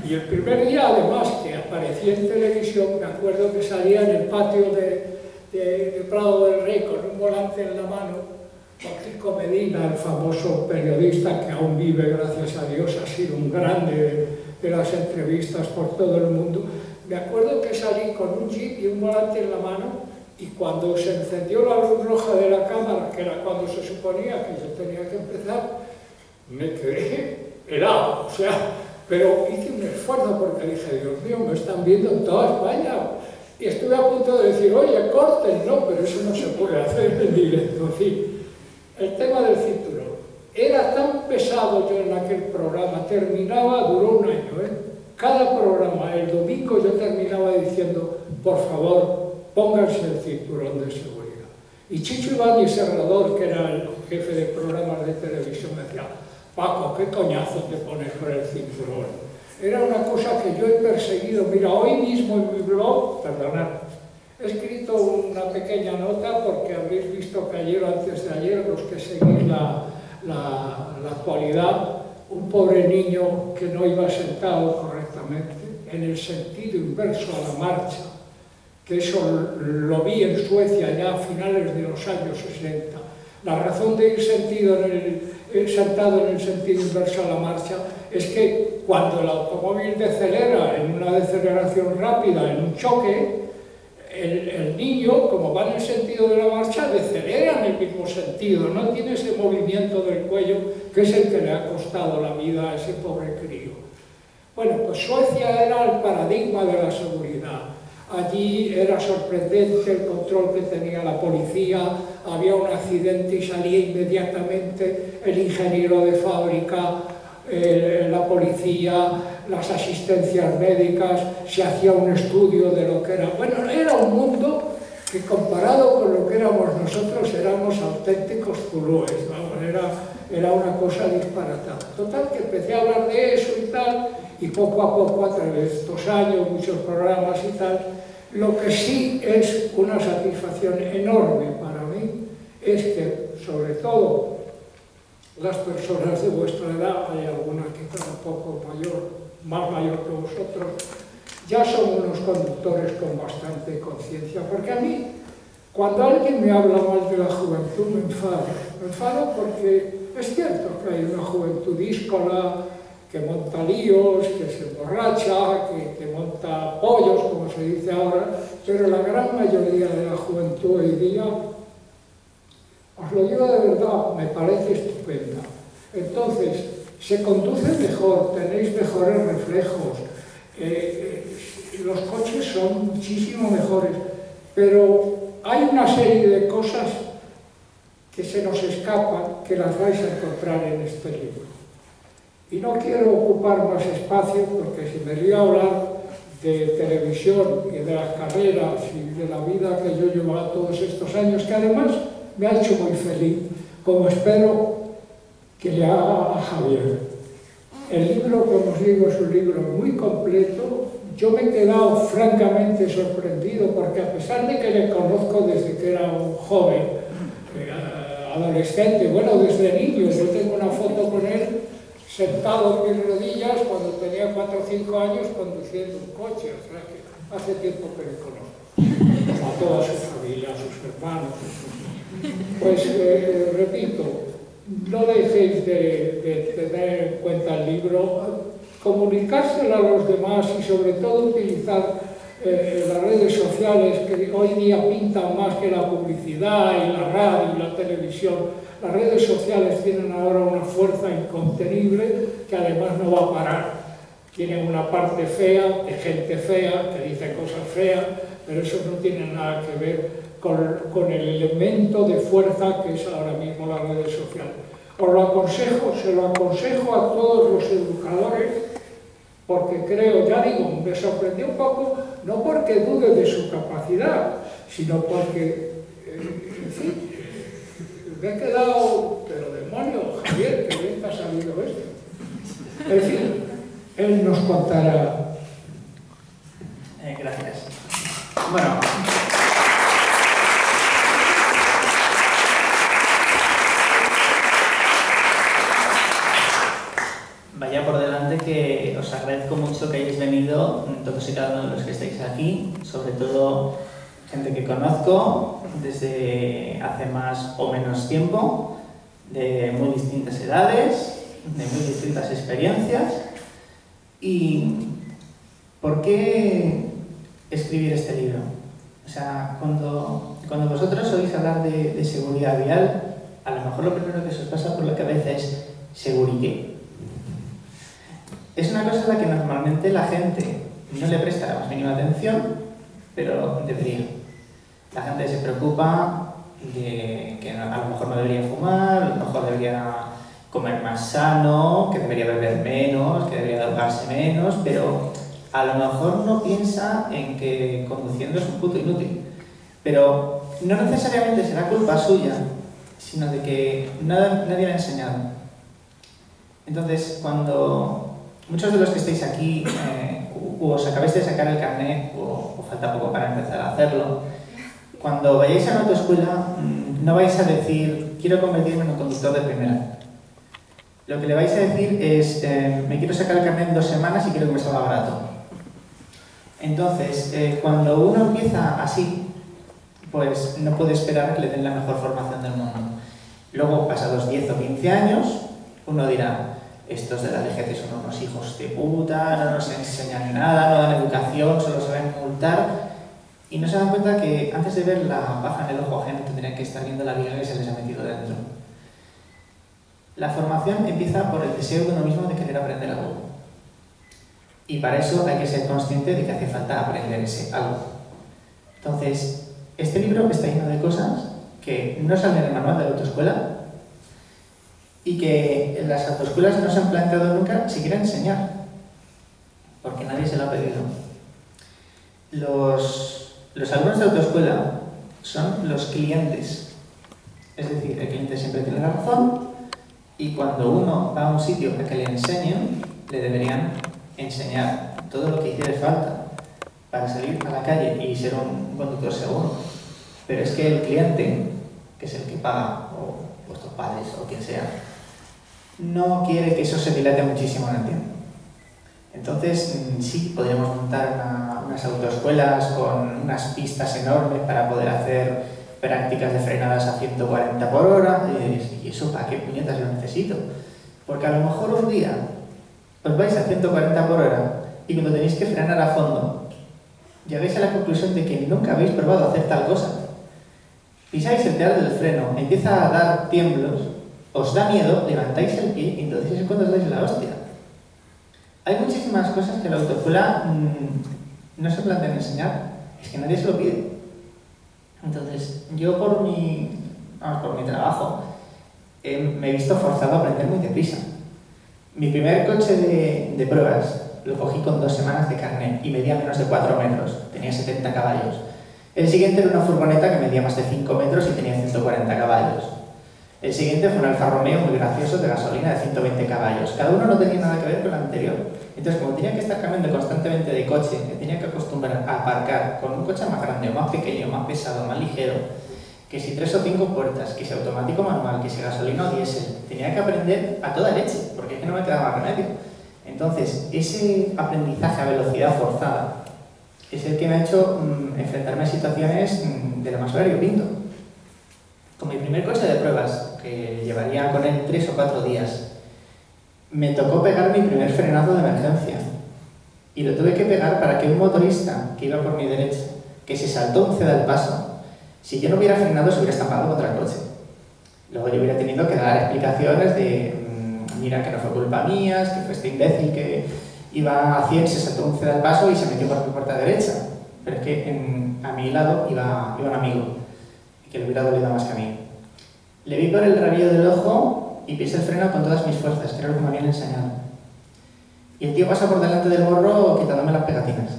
Y el primer día, además, que aparecía en televisión, me acuerdo que salía en el patio de Prado del Rey con un volante en la mano, con Kiko Medina, el famoso periodista que aún vive, gracias a Dios, ha sido un grande de las entrevistas por todo el mundo. Me acuerdo que salí con un jeep y un volante en la mano, y cuando se encendió la luz roja de la cámara, que era cuando se suponía que yo tenía que empezar, me quedé helado, o sea, pero hice un esfuerzo porque dije, Dios mío, me están viendo en toda España. Y estuve a punto de decir, oye, corten, no, pero eso no se puede hacer en directo. En fin, el tema del cinturón. Era tan pesado yo en aquel programa, terminaba, duró un año, ¿eh? Cada programa, el domingo yo terminaba diciendo, por favor, pónganse el cinturón de seguridad. Y Chicho Ibáñez Serrador, que era el jefe de programas de televisión, me decía, Paco, qué coñazo te pones con el cinturón. Era una cosa que yo he perseguido. Mira, hoy mismo en mi blog, perdonad, he escrito una pequeña nota porque habréis visto que ayer o antes de ayer, los que seguís la actualidad, un pobre niño que no iba sentado correctamente, en el sentido inverso a la marcha, que eso lo vi en Suecia ya a finales de los años 60. La razón de ir sentado en el sentido inverso a la marcha es que cuando el automóvil decelera en una deceleración rápida, en un choque, el niño, como va en el sentido de la marcha, decelera en el mismo sentido, no tiene ese movimiento del cuello que es el que le ha costado la vida a ese pobre crío. Bueno, pues Suecia era el paradigma de la seguridad. Allí era sorprendente el control que tenía la policía, había un accidente y salía inmediatamente el ingeniero de fábrica, la policía, las asistencias médicas, se hacía un estudio de lo que era. Bueno, era un mundo que comparado con lo que éramos nosotros éramos auténticos zulúes, vamos, era una cosa disparatada. Total, que empecé a hablar de eso y tal, y poco a poco, a través de estos años, muchos programas y tal, lo que sí es una satisfacción enorme para mí es que, sobre todo, las personas de vuestra edad, hay alguna quizá un poco mayor, más mayor que vosotros, ya son unos conductores con bastante conciencia, porque a mí, cuando alguien me habla mal de la juventud, me enfado porque es cierto que hay una juventud díscola, que monta líos, que se emborracha, que monta pollos, como se dice ahora, pero la gran mayoría de la juventud hoy día, os lo digo de verdad, me parece estupenda. Entonces, se conduce mejor, tenéis mejores reflejos, los coches son muchísimo mejores, pero hay una serie de cosas que se nos escapan, que las vais a encontrar en este libro. Y no quiero ocupar más espacio porque si me lío a hablar de televisión y de las carreras y de la vida que yo llevo todos estos años, que además me ha hecho muy feliz, como espero que le haga a Javier. El libro, como os digo, es un libro muy completo. Yo me he quedado francamente sorprendido porque a pesar de que le conozco desde que era un joven, adolescente, bueno, desde niño, yo tengo una foto con él sentado en mis rodillas cuando tenía 4 o 5 años conduciendo un coche, o sea que hace tiempo que le conozco, a toda su familia, a sus hermanos. Pues repito, no dejéis de tener en cuenta el libro. comunicárselo a los demás y sobre todo utilizar las redes sociales, que hoy día pintan más que la publicidad y la radio y la televisión. Las redes sociales tienen ahora una fuerza incontenible que además no va a parar. Tienen una parte fea, de gente fea, que dice cosas feas, pero eso no tiene nada que ver con el elemento de fuerza que es ahora mismo las redes sociales. Os lo aconsejo, se lo aconsejo a todos los educadores, porque creo, ya digo, me sorprendió un poco, no porque dude de su capacidad, sino porque, en fin, me he quedado, pero demonio, Javier, que bien te ha salido esto. En fin, él nos contará. Gracias. Bueno. Vaya por delante que os agradezco mucho que hayáis venido, todos y cada uno de los que estáis aquí, sobre todo gente que conozco desde hace más o menos tiempo, de muy distintas edades, de muy distintas experiencias. ¿Y por qué escribir este libro? O sea, cuando vosotros oís hablar de seguridad vial, a lo mejor lo primero que se os pasa por la cabeza es ¿seguriqué? Es una cosa a la que normalmente la gente no le presta la más mínima atención, pero debería. La gente se preocupa de que a lo mejor no debería fumar, a lo mejor debería comer más sano, que debería beber menos, que debería drogarse menos, pero a lo mejor no piensa en que conduciendo es un puto inútil. Pero no necesariamente será culpa suya, sino de que nadie le ha enseñado. Entonces, cuando muchos de los que estáis aquí os acabáis de sacar el carnet o falta poco para empezar a hacerlo, cuando vayáis a una autoescuela no vais a decir quiero convertirme en un conductor de primera. Lo que le vais a decir es me quiero sacar el carnet en 2 semanas y quiero que me salga barato. Entonces, cuando uno empieza así, pues no puede esperar que le den la mejor formación del mundo. Luego, pasados 10 o 15 años, uno dirá estos de la DGT son unos hijos de puta, no nos enseñan nada, no dan educación, solo saben multar. Y no se dan cuenta que antes de ver la paja en el ojo ajeno tendrían que estar viendo la viga que se les ha metido dentro. La formación empieza por el deseo de uno mismo de querer aprender algo. Y para eso hay que ser consciente de que hace falta aprender ese algo. Entonces, este libro está lleno de cosas que no salen en el manual de la autoescuela y que en las autoescuelas no se han planteado nunca siquiera enseñar, porque nadie se lo ha pedido. Los alumnos de autoescuela son los clientes, es decir, el cliente siempre tiene la razón y cuando uno va a un sitio a que le enseñen, le deberían enseñar todo lo que hiciera falta para salir a la calle y ser un conductor seguro. Pero es que el cliente, que es el que paga, o vuestros padres o quien sea, no quiere que eso se dilate muchísimo en el tiempo. Entonces, sí, podríamos montar unas autoescuelas con unas pistas enormes para poder hacer prácticas de frenadas a 140 por hora. ¿Y eso para qué puñetas lo necesito? Porque a lo mejor un día os vais a 140 por hora y cuando tenéis que frenar a fondo, llegáis a la conclusión de que nunca habéis probado hacer tal cosa. Pisáis el pedal del freno, empieza a dar tiemblos, os da miedo, levantáis el pie y entonces es cuando os dais la hostia. Hay muchísimas cosas que la autoescuela no se plantea enseñar, es que nadie se lo pide. Entonces, yo por mi trabajo me he visto forzado a aprender muy deprisa. Mi primer coche de pruebas lo cogí con 2 semanas de carnet y medía menos de 4 metros, tenía 70 caballos. El siguiente era una furgoneta que medía más de 5 metros y tenía 140 caballos. El siguiente fue un Alfa Romeo muy gracioso de gasolina de 120 caballos. Cada uno no tenía nada que ver con el anterior. Entonces, como tenía que estar cambiando constantemente de coche, me tenía que acostumbrar a aparcar con un coche más grande, más pequeño, más pesado, más ligero, que si 3 o 5 puertas, que si automático manual, que si gasolina o diésel. Tenía que aprender a toda leche, porque es que no me quedaba remedio. Entonces, ese aprendizaje a velocidad forzada es el que me ha hecho enfrentarme a situaciones de lo más variopinto. Con mi primer coche de pruebas, que llevaría con él 3 o 4 días, me tocó pegar mi primer frenazo de emergencia. Y lo tuve que pegar para que un motorista que iba por mi derecha, que se saltó un ceda al paso, si yo no hubiera frenado se hubiera estampado contra el coche. Luego yo hubiera tenido que dar explicaciones de mira que no fue culpa mía, es que fue este imbécil que iba a 100, se saltó un ceda al paso y se metió por mi puerta derecha. Pero es que a mi lado iba un amigo, que le hubiera dolido más que a mí. Le vi por el rabillo del ojo y pisé el freno con todas mis fuerzas, que era lo que me habían enseñado. Y el tío pasó por delante del morro quitándome las pegatinas.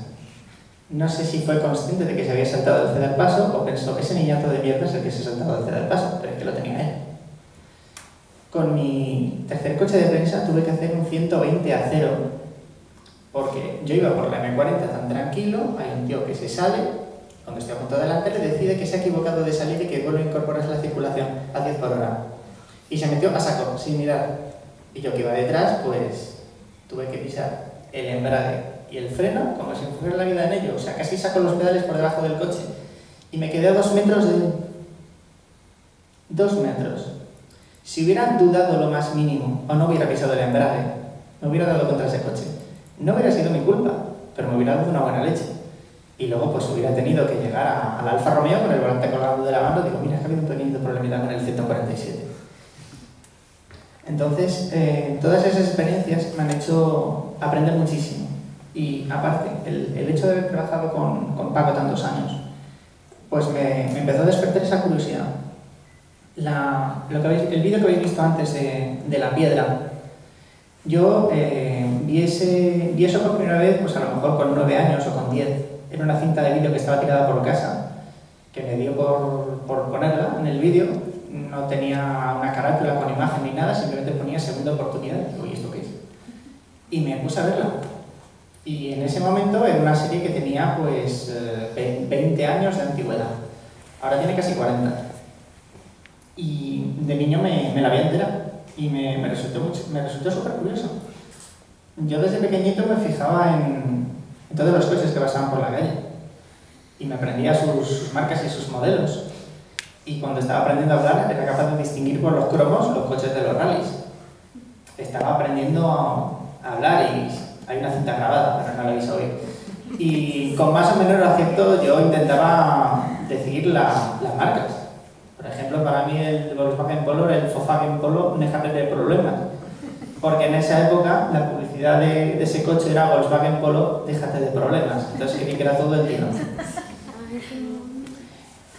No sé si fue consciente de que se había saltado el ceda al paso o pensó que ese niñato de mierda es el que se ha saltado el ceda al paso, pero es que lo tenía él. Con mi tercer coche de prensa tuve que hacer un 120 a 0 porque yo iba por la M40 tan tranquilo, hay un tío que se sale, cuando estoy a punto de delante le decide que se ha equivocado de salir y que vuelve a incorporarse a la circulación a 10 por hora. Y se metió a saco, sin mirar. Y yo que iba detrás, pues tuve que pisar el embrague y el freno como si fuera la vida en ello. O sea, casi saco los pedales por debajo del coche. Y me quedé a 2 metros de... 2 metros. Si hubiera dudado lo más mínimo o no hubiera pisado el embrague, me hubiera dado contra ese coche. No hubiera sido mi culpa, pero me hubiera dado una buena leche. Y luego pues hubiera tenido que llegar al Alfa Romeo con el volante colgado de la mano. Digo, mira, es que ha habido un pequeño problemita con el 147. Entonces, todas esas experiencias me han hecho aprender muchísimo. Y aparte, el hecho de haber trabajado con Paco tantos años, pues me empezó a despertar esa curiosidad. El vídeo que habéis visto antes de la piedra, yo vi eso por primera vez, pues a lo mejor con 9 años o con 10. Era una cinta de vídeo que estaba tirada por casa, que me dio por ponerla en el vídeo. No tenía una carátula con imagen ni nada, simplemente ponía segunda oportunidad. Digo, ¿y esto qué es? Y me puse a verla. Y en ese momento era una serie que tenía pues 20 años de antigüedad. Ahora tiene casi 40. Y de niño me la vi entera y me resultó súper curioso. Yo desde pequeñito me fijaba en todos los coches que pasaban por la calle y me aprendía sus marcas y sus modelos. Y cuando estaba aprendiendo a hablar era capaz de distinguir por los cromos los coches de los rallies. Estaba aprendiendo a hablar y hay una cinta grabada, pero no la vais a oír. Y con más o menos acierto yo intentaba decidir las marcas. Por ejemplo, para mí el Volkswagen Polo era el Volkswagen Polo, déjame de problemas. Porque en esa época la publicidad de ese coche era Volkswagen Polo, déjate de problemas. Entonces creí que era todo el tirón.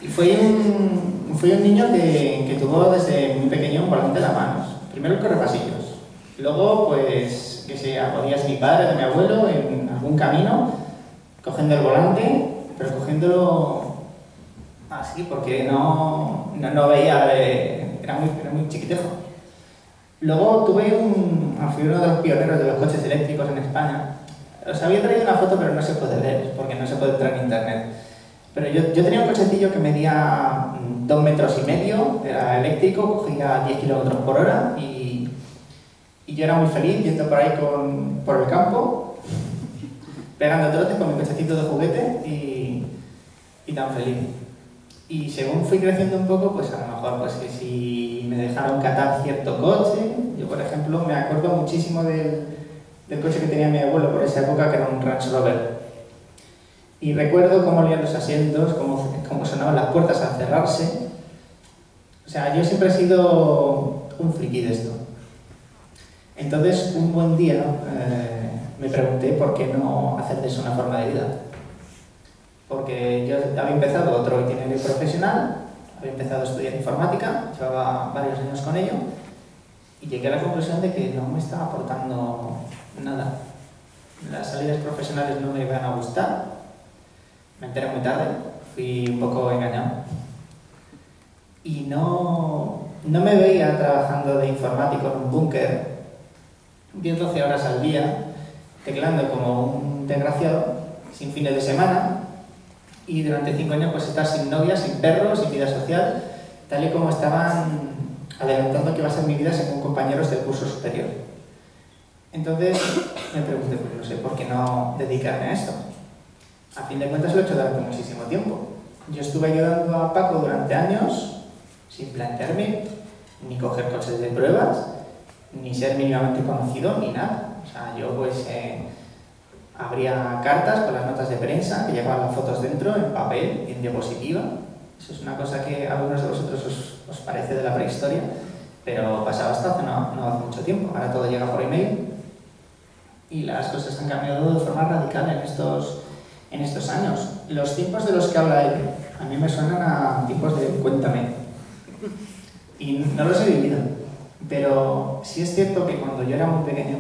Y fui un niño que tuvo desde muy pequeño un volante en las manos. Primero el correpasillos. Luego, pues, que se podía ser mi padre, de mi abuelo, en algún camino, cogiendo el volante, pero cogiéndolo así, porque no veía, era muy chiquitejo. Luego fui uno de los pioneros de los coches eléctricos en España. Os había traído una foto, pero no se puede ver, porque no se puede entrar en internet. Pero yo tenía un cochecillo que medía 2,5 metros, era eléctrico, cogía 10 kilómetros por hora y yo era muy feliz yendo por ahí por el campo, pegando trotes con mi cochecito de juguete y tan feliz. Y según fui creciendo un poco, pues a lo mejor pues que si me dejaron catar cierto coche, yo por ejemplo me acuerdo muchísimo del coche que tenía mi abuelo por esa época, que era un Range Rover. Y recuerdo cómo olían los asientos, cómo sonaban las puertas al cerrarse. O sea, yo siempre he sido un friki de esto. Entonces, un buen día me pregunté por qué no hacer de eso una forma de vida. Porque yo había empezado otro itinerario profesional, había empezado a estudiar informática, llevaba varios años con ello, y llegué a la conclusión de que no me estaba aportando nada. Las salidas profesionales no me iban a gustar. Me enteré muy tarde, fui un poco engañado. Y no me veía trabajando de informático en un búnker 10-12 horas al día, teclando como un desgraciado, sin fines de semana, y durante 5 años pues estar sin novia, sin perro, sin vida social, tal y como estaban adelantando que iba a ser mi vida según compañeros del curso superior. Entonces me pregunté, pues no sé, ¿por qué no dedicarme a esto? A fin de cuentas lo he hecho durante muchísimo tiempo. Yo estuve ayudando a Paco durante años, sin plantearme ni coger coches de pruebas, ni ser mínimamente conocido, ni nada. O sea, yo pues abría cartas con las notas de prensa que llevaban las fotos dentro, en papel y en diapositiva. Eso es una cosa que a algunos de vosotros os parece de la prehistoria, pero pasaba hasta hace no hace mucho tiempo. Ahora todo llega por email y las cosas han cambiado de forma radical en estos años. Los tiempos de los que habla él, a mí me suenan a tiempos de cuéntame. Y no los he vivido, pero sí es cierto que cuando yo era muy pequeño,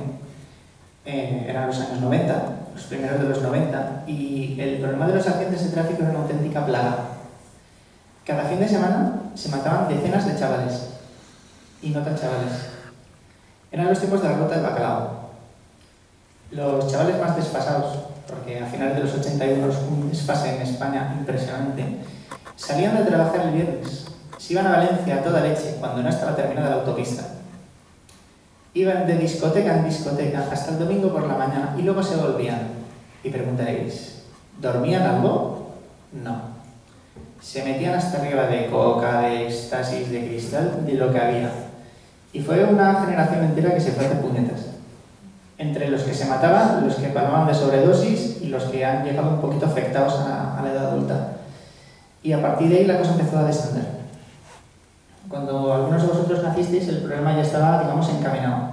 eran los años 90, los primeros de los 90, y el problema de los accidentes de tráfico era una auténtica plaga. Cada fin de semana se mataban decenas de chavales, y no tan chavales. Eran los tiempos de la ruta del bacalao. Los chavales más desfasados, porque a finales de los 81 un desfase en España impresionante, salían de trabajar el viernes, se iban a Valencia a toda leche cuando no estaba terminada la autopista. Iban de discoteca en discoteca hasta el domingo por la mañana y luego se volvían. Y preguntaréis, ¿dormían algo? No. Se metían hasta arriba de coca, de éxtasis, de cristal, de lo que había. Y fue una generación entera que se fue a hacer puñetas. Entre los que se mataban, los que palmaban de sobredosis y los que han llegado un poquito afectados a la edad adulta. Y a partir de ahí la cosa empezó a descender. Cuando algunos de vosotros nacisteis, el problema ya estaba, digamos, encaminado.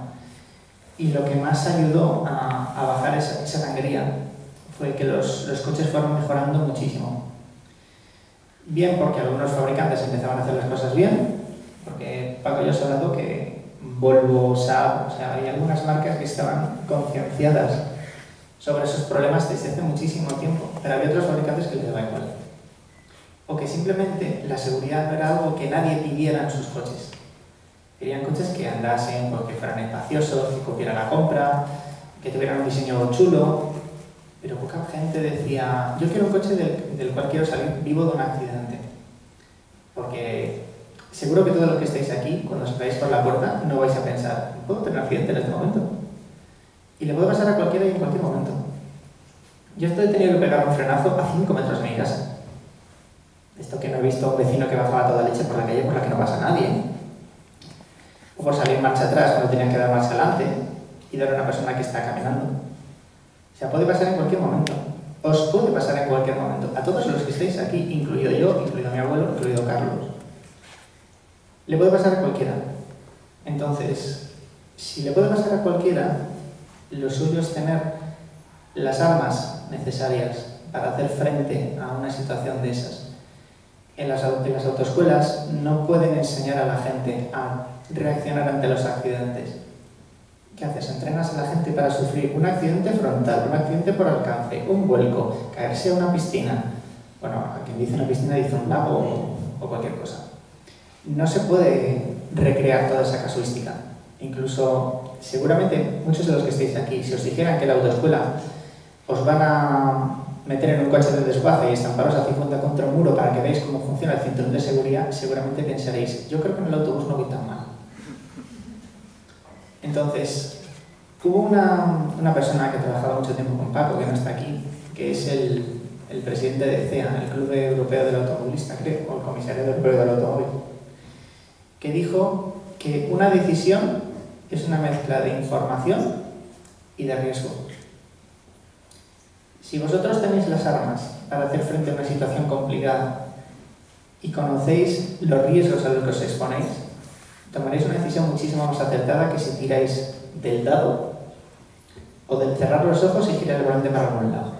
Y lo que más ayudó a bajar esa sangría fue que los coches fueron mejorando muchísimo. Bien porque algunos fabricantes empezaban a hacer las cosas bien, porque Paco ya os ha hablado que Volvo, Saab, o sea, hay algunas marcas que estaban concienciadas sobre esos problemas desde hace muchísimo tiempo, pero había otros fabricantes que les daba igual. O que simplemente la seguridad no era algo que nadie pidiera en sus coches. Querían coches que andasen, que fueran espaciosos, que cupieran la compra, que tuvieran un diseño chulo, pero poca gente decía, yo quiero un coche del cual quiero salir vivo de un accidente. Porque seguro que todos los que estáis aquí, cuando os veáis por la puerta, no vais a pensar, ¿puedo tener un accidente en este momento? Y le puede pasar a cualquiera y en cualquier momento. Yo he tenido que pegar un frenazo a 5 metros de mi casa. Esto que no he visto a un vecino que bajaba toda leche por la calle por la que no pasa nadie. O por salir marcha atrás cuando tenían que dar marcha adelante y dar a una persona que está caminando. O sea, puede pasar en cualquier momento. Os puede pasar en cualquier momento. A todos los que estáis aquí, incluido yo, incluido mi abuelo, incluido Carlos. Le puede pasar a cualquiera. Entonces, si le puede pasar a cualquiera, lo suyo es tener las armas necesarias para hacer frente a una situación de esas. En las autoescuelas no pueden enseñar a la gente a reaccionar ante los accidentes. ¿Qué haces? Entrenas a la gente para sufrir un accidente frontal, un accidente por alcance, un vuelco, caerse a una piscina. Bueno, a quien dice una piscina dice un lago o cualquier cosa. No se puede recrear toda esa casuística. Incluso, seguramente, muchos de los que estáis aquí, si os dijeran que la autoescuela os van a meter en un coche de desguace y estamparos a 50 contra un muro para que veáis cómo funciona el cinturón de seguridad, seguramente pensaréis, yo creo que en el autobús no voy tan mal. Entonces, hubo una persona que trabajaba mucho tiempo con Paco, que no está aquí, que es el presidente de CEA, el Club Europeo del Automovilista, creo, o el Comisario Europeo del Automóvil, que dijo que una decisión es una mezcla de información y de riesgo. Si vosotros tenéis las armas para hacer frente a una situación complicada y conocéis los riesgos a los que os exponéis, tomaréis una decisión muchísimo más acertada que si tiráis del dado o del cerrar los ojos y girar el volante para algún lado.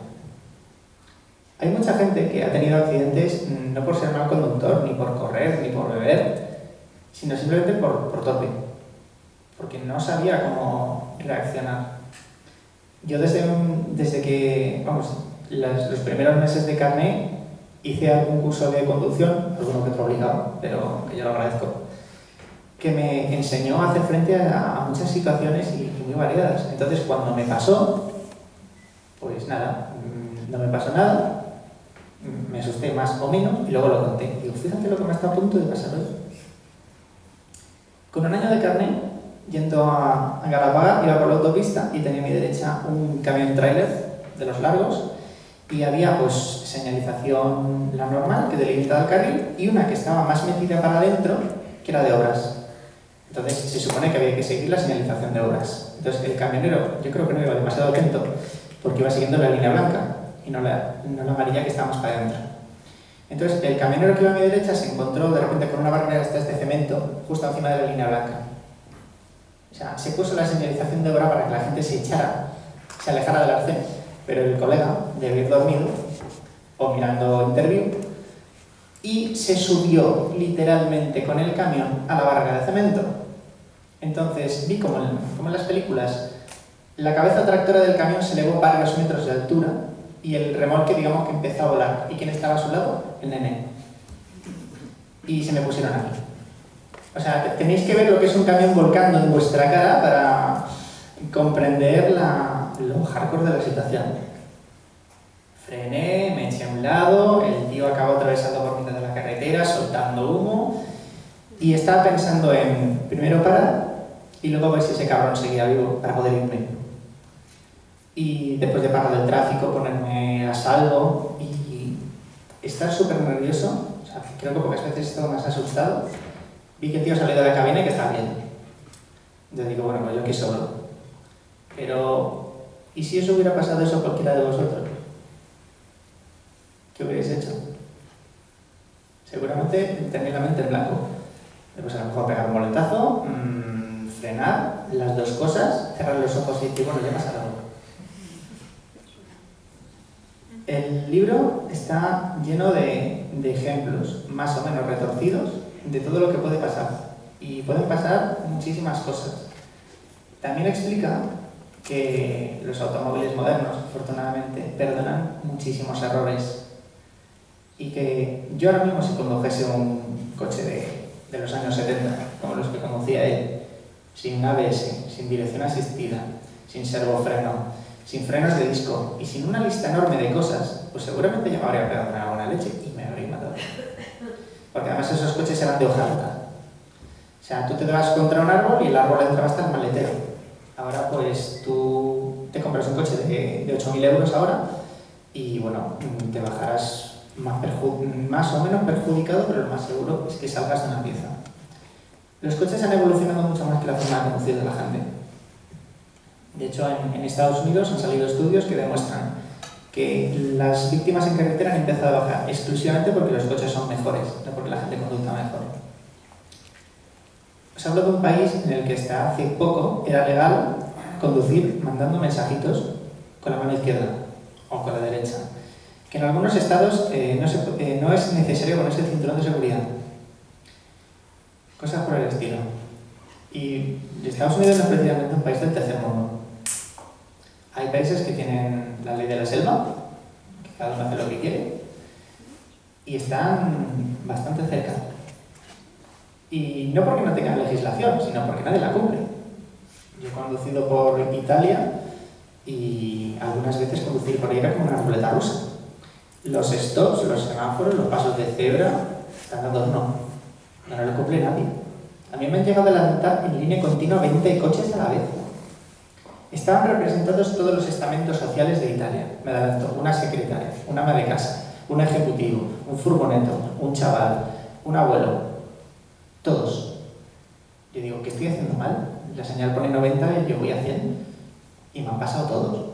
Hay mucha gente que ha tenido accidentes no por ser mal conductor, ni por correr, ni por beber, sino simplemente por torpe, porque no sabía cómo reaccionar. Yo desde que, los primeros meses de carné hice algún curso de conducción, alguno que otro obligado, pero que yo lo agradezco, que me enseñó a hacer frente a muchas situaciones y muy variadas. Entonces, cuando me pasó, pues nada, no me pasó nada, me asusté más o menos y luego lo conté. Digo, fíjate lo que me está a punto de pasar hoy. Con un año de carné, yendo a Galapagar, iba por la autopista y tenía a mi derecha un camión tráiler de los largos y había pues señalización la normal que delimitaba el carril y una que estaba más metida para adentro que era de obras. Entonces se supone que había que seguir la señalización de obras. Entonces el camionero, yo creo que no iba demasiado lento, porque iba siguiendo la línea blanca y no la amarilla que estábamos para adentro. Entonces el camionero que iba a mi derecha se encontró de repente con una barrera de cemento justo encima de la línea blanca. O sea, se puso la señalización de obra para que la gente se alejara del arcén, pero el colega debe ir dormido o mirando interview y se subió literalmente con el camión a la barrera de cemento. Entonces vi como en las películas la cabeza tractora del camión se elevó varios metros de altura y el remolque, digamos, que empezó a volar. ¿Y quién estaba a su lado? El nene. Y se me pusieron aquí. O sea, tenéis que ver lo que es un camión volcando en vuestra cara para comprender lo hardcore de la situación. Frené, me eché a un lado, el tío acabó atravesando por mitad de la carretera, soltando humo, y estaba pensando en primero parar y luego ver si ese cabrón seguía vivo para poder irme. Y después de parar del tráfico, ponerme a salvo y estar súper nervioso. O sea, creo que pocas veces he estado más asustado. Vi que el tío salió de la cabina y que estaba bien. Yo digo, bueno, pues yo aquí solo. Pero, ¿y si os hubiera pasado eso a cualquiera de vosotros? ¿Qué hubierais hecho? Seguramente tenéis la mente en blanco. Pues a lo mejor pegar un boletazo, frenar, las dos cosas, cerrar los ojos y decir, bueno, ya pasa algo. El libro está lleno de ejemplos, más o menos retorcidos, de todo lo que puede pasar. Y pueden pasar muchísimas cosas. También explica que los automóviles modernos, afortunadamente, perdonan muchísimos errores. Y que yo ahora mismo, si condujese un coche de los años 70, como los que conducía él, sin ABS, sin dirección asistida, sin servofreno, sin frenos de disco y sin una lista enorme de cosas, pues seguramente ya me habría pegado una buena leche y me habría matado. Porque además esos coches eran de hojalata. O sea, tú te das contra un árbol y el árbol entraba hasta el maletero. Ahora pues tú te compras un coche de 8.000 euros ahora y bueno, te bajarás más o menos perjudicado, pero lo más seguro es que salgas de una pieza. Los coches han evolucionado mucho más que la forma de conducir de la gente. De hecho, en Estados Unidos han salido estudios que demuestran que las víctimas en carretera han empezado a bajar exclusivamente porque los coches son mejores, no porque la gente conduzca mejor. Os hablo de un país en el que hasta hace poco era legal conducir mandando mensajitos con la mano izquierda o con la derecha. Que en algunos estados no es necesario ponerse el cinturón de seguridad. Cosas por el estilo. Y Estados Unidos no es precisamente un país del tercer mundo. Hay países que tienen la ley de la selva, que cada uno hace lo que quiere, y están bastante cerca. Y no porque no tengan legislación, sino porque nadie la cumple. Yo he conducido por Italia y algunas veces conducir por ahí era como una ruleta rusa. Los stops, los semáforos, los pasos de cebra, están dados no lo cumple nadie. A mí me han llegado a adelantar en línea continua 20 coches a la vez. Estaban representados todos los estamentos sociales de Italia. Me adelantó una secretaria, una ama de casa, un ejecutivo, un furgoneto, un chaval, un abuelo. Todos. Yo digo, ¿qué estoy haciendo mal? La señal pone 90 y yo voy a 100. Y me han pasado todos.